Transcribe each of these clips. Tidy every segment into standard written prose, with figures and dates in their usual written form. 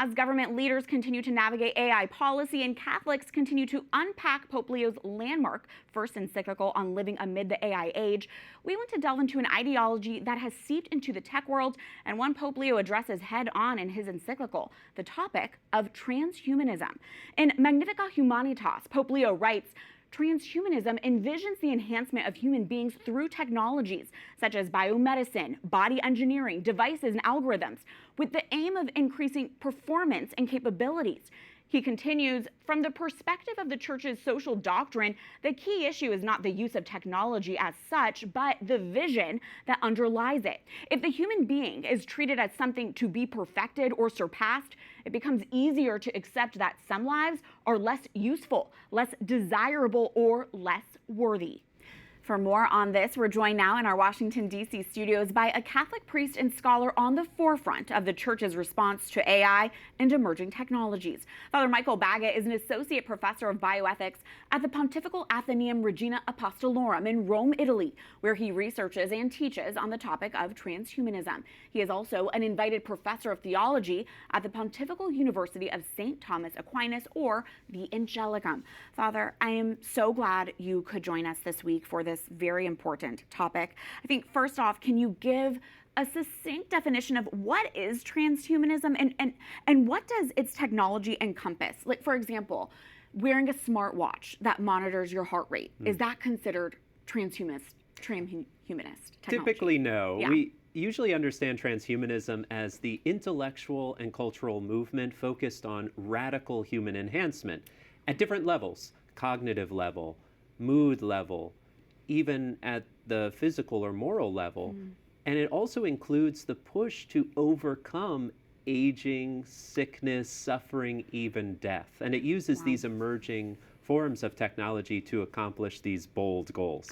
As government leaders continue to navigate AI policy and Catholics continue to unpack Pope Leo's landmark first encyclical on living amid the AI age, we want to delve into an ideology that has seeped into the tech world and one Pope Leo addresses head on in his encyclical, the topic of transhumanism. In Magnifica Humanitas, Pope Leo writes, transhumanism envisions the enhancement of human beings through technologies such as biomedicine, body engineering, devices, and algorithms, with the aim of increasing performance and capabilities. He continues, from the perspective of the Church's social doctrine, the key issue is not the use of technology as such, but the vision that underlies it. If the human being is treated as something to be perfected or surpassed, it becomes easier to accept that some lives are less useful, less desirable, or less worthy. For more on this, we're joined now in our Washington, D.C. studios by a Catholic priest and scholar on the forefront of the Church's response to AI and emerging technologies. Father Michael Baggot is an associate professor of bioethics at the Pontifical Athenaeum Regina Apostolorum in Rome, Italy, where he researches and teaches on the topic of transhumanism. He is also an invited professor of theology at the Pontifical University of St. Thomas Aquinas, or the Angelicum. Father, I am so glad you could join us this week for this very important topic. I think first off, can you give a succinct definition of what is transhumanism and what does its technology encompass? Like, for example, wearing a smartwatch that monitors your heart rate, is that considered transhumanist technology? Typically, no. Yeah. We usually understand transhumanism as the intellectual and cultural movement focused on radical human enhancement at different levels: cognitive level, mood level, even at the physical or moral level. And it also includes the push to overcome aging, sickness, suffering, even death. And it uses these emerging forms of technology to accomplish these bold goals.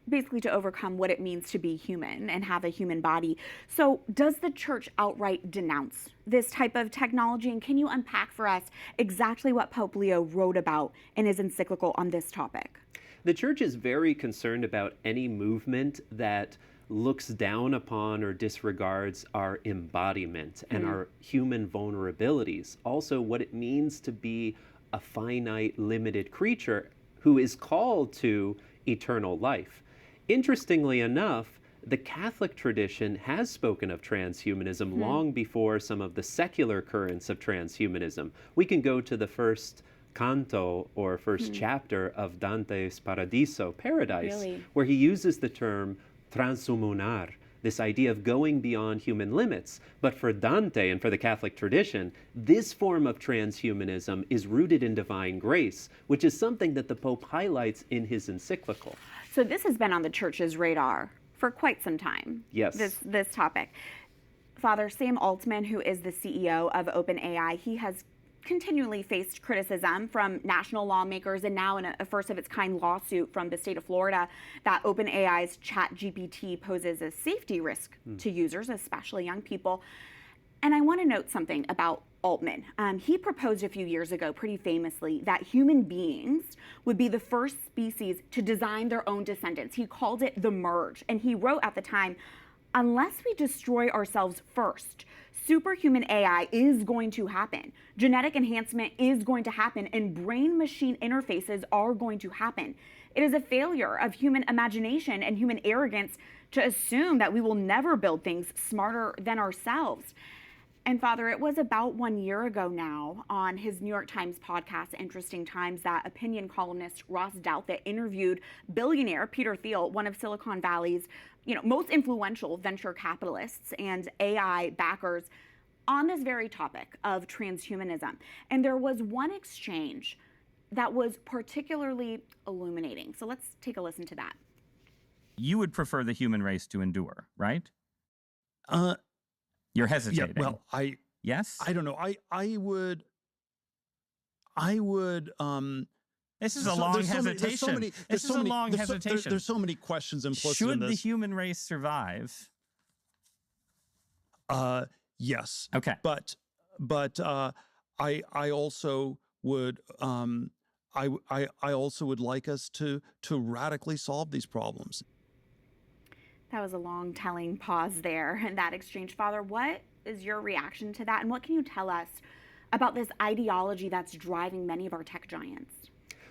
Basically to overcome what it means to be human and have a human body. So does the Church outright denounce this type of technology? And can you unpack for us exactly what Pope Leo wrote about in his encyclical on this topic? The Church is very concerned about any movement that looks down upon or disregards our embodiment and our human vulnerabilities. Also, what it means to be a finite, limited creature who is called to eternal life. Interestingly enough, the Catholic tradition has spoken of transhumanism long before some of the secular currents of transhumanism. We can go to the first canto or first chapter of Dante's Paradiso, Paradise, where he uses the term transhumunar, this idea of going beyond human limits. But for Dante and for the Catholic tradition, this form of transhumanism is rooted in divine grace, which is something that the Pope highlights in his encyclical. So this has been on the Church's radar for quite some time. Yes. This topic. Father Sam Altman, who is the CEO of OpenAI, he has continually faced criticism from national lawmakers and now in a first-of-its-kind lawsuit from the state of Florida that OpenAI's ChatGPT poses a safety risk to users, especially young people. And I want to note something about Altman. He proposed a few years ago, pretty famously, that human beings would be the first species to design their own descendants. He called it the merge. And he wrote at the time, unless we destroy ourselves first, superhuman AI is going to happen. Genetic enhancement is going to happen, and brain-machine interfaces are going to happen. It is a failure of human imagination and human arrogance to assume that we will never build things smarter than ourselves. And Father, it was about 1 year ago now on his New York Times podcast, Interesting Times, that opinion columnist Ross Douthat interviewed billionaire Peter Thiel, one of Silicon Valley's most influential venture capitalists and AI backers, on this very topic of transhumanism. And there was one exchange that was particularly illuminating. So let's take a listen to that. You would prefer the human race to endure, right? You're hesitating. Yeah, well, yes? I don't know. I would This is a long hesitation. This is a long hesitation. There's so many questions implicit in this. Should the human race survive? Yes. Okay. But I also would I also would like us to radically solve these problems. That was a long telling pause there in that exchange. Father, what is your reaction to that? And what can you tell us about this ideology that's driving many of our tech giants?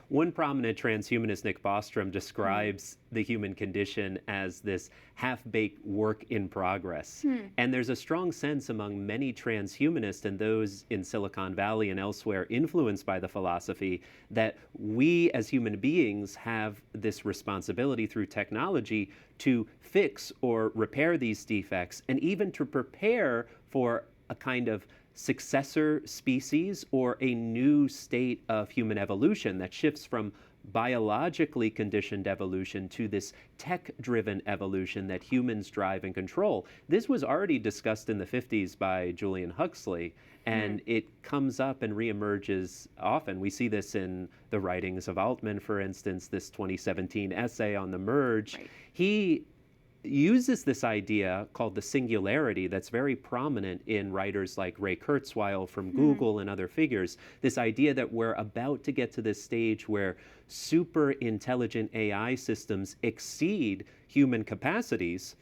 One prominent transhumanist, Nick Bostrom, describes the human condition as this half-baked work in progress. And there's a strong sense among many transhumanists and those in Silicon Valley and elsewhere influenced by the philosophy that we as human beings have this responsibility through technology to fix or repair these defects and even to prepare for a kind of successor species or a new state of human evolution that shifts from biologically conditioned evolution to this tech-driven evolution that humans drive and control. This was already discussed in the 50s by Julian Huxley, and it comes up and reemerges often. We see this in the writings of Altman, for instance, this 2017 essay on the merge. He uses this idea called the singularity that's very prominent in writers like Ray Kurzweil from Google and other figures, this idea that we're about to get to this stage where super intelligent AI systems exceed human capacities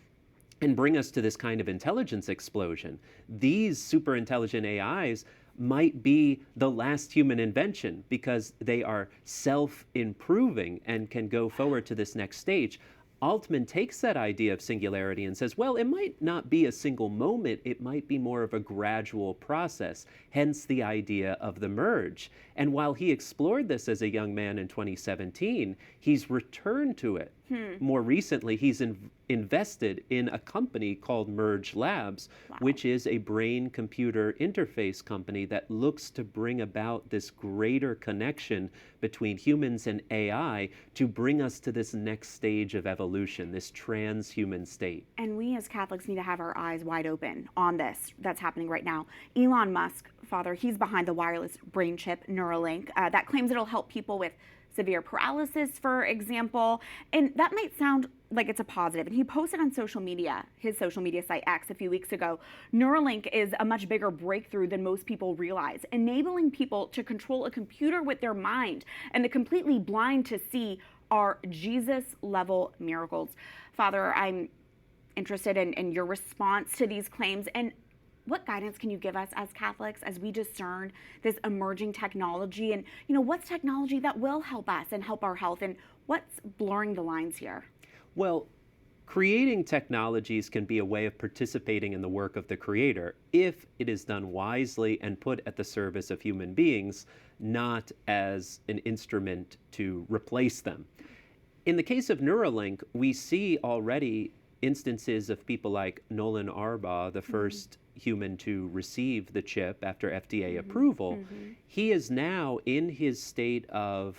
and bring us to this kind of intelligence explosion. These super intelligent AIs might be the last human invention because they are self-improving and can go forward to this next stage. Altman takes that idea of singularity and says, well, it might not be a single moment, it might be more of a gradual process, hence the idea of the merge. And while he explored this as a young man in 2017, he's returned to it. More recently, he's invested in a company called Merge Labs, which is a brain-computer interface company that looks to bring about this greater connection between humans and AI to bring us to this next stage of evolution, this transhuman state. And we as Catholics need to have our eyes wide open on this that's happening right now. Elon Musk, Father, he's behind the wireless brain chip Neuralink that claims it'll help people with severe paralysis, for example. And that might sound like it's a positive. And he posted on social media, his social media site X, a few weeks ago, Neuralink is a much bigger breakthrough than most people realize, enabling people to control a computer with their mind, and the completely blind to see are Jesus-level miracles. Father, I'm interested in your response to these claims, and what guidance can you give us as Catholics as we discern this emerging technology, and what's technology that will help us and help our health, and what's blurring the lines here? Well, creating technologies can be a way of participating in the work of the Creator if it is done wisely and put at the service of human beings, not as an instrument to replace them. In the case of Neuralink, we see already instances of people like Nolan Arbaugh, the first human to receive the chip after FDA approval. He is now, in his state of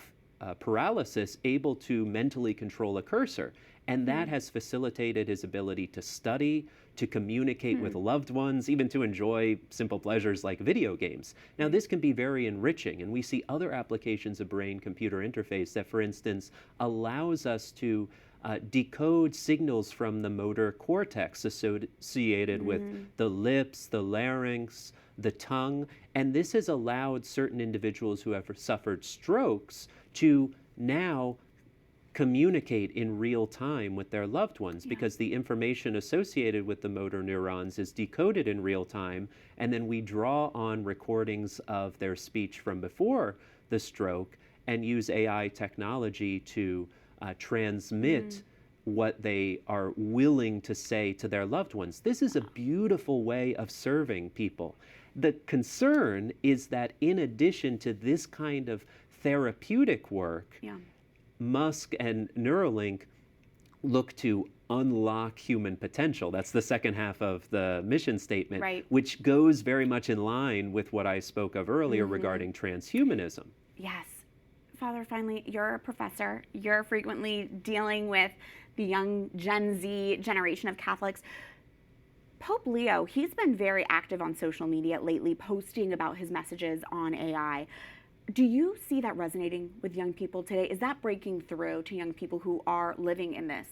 paralysis, able to mentally control a cursor. And that has facilitated his ability to study, to communicate with loved ones, even to enjoy simple pleasures like video games. Now, this can be very enriching, and we see other applications of brain-computer interface that, for instance, allows us to decode signals from the motor cortex associated with the lips, the larynx, the tongue. And this has allowed certain individuals who have suffered strokes to now communicate in real time with their loved ones because the information associated with the motor neurons is decoded in real time, and then we draw on recordings of their speech from before the stroke and use AI technology to transmit what they are willing to say to their loved ones. This is a beautiful way of serving people. The concern is that in addition to this kind of therapeutic work, Musk and Neuralink look to unlock human potential. That's the second half of the mission statement, which goes very much in line with what I spoke of earlier regarding transhumanism. Yes. Father, finally, you're a professor. You're frequently dealing with the young Gen Z generation of Catholics. Pope Leo, he's been very active on social media lately, posting about his messages on AI. Do you see that resonating with young people today? Is that breaking through to young people who are living in this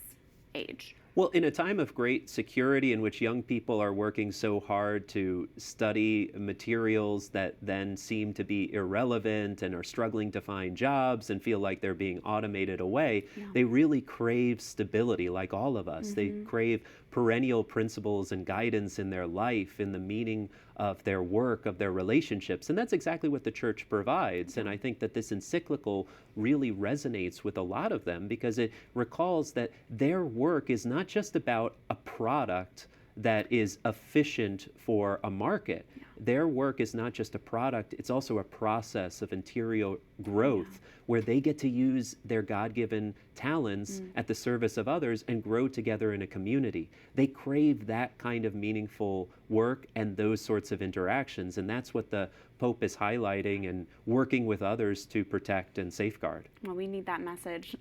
age? Well, in a time of great security in which young people are working so hard to study materials that then seem to be irrelevant and are struggling to find jobs and feel like they're being automated away, they really crave stability like all of us. They crave perennial principles and guidance in their life, in the meaning of their work, of their relationships. And that's exactly what the church provides. And I think that this encyclical really resonates with a lot of them because it recalls that their work is not just about a product that is efficient for a market. Their work is not just a product, it's also a process of interior growth where they get to use their God-given talents at the service of others and grow together in a community. They crave that kind of meaningful work and those sorts of interactions, and that's what the Pope is highlighting and working with others to protect and safeguard. Well, we need that message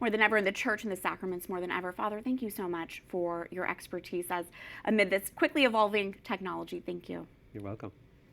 more than ever in the church and the sacraments more than ever. Father, thank you so much for your expertise amid this quickly evolving technology. Thank you. You're welcome.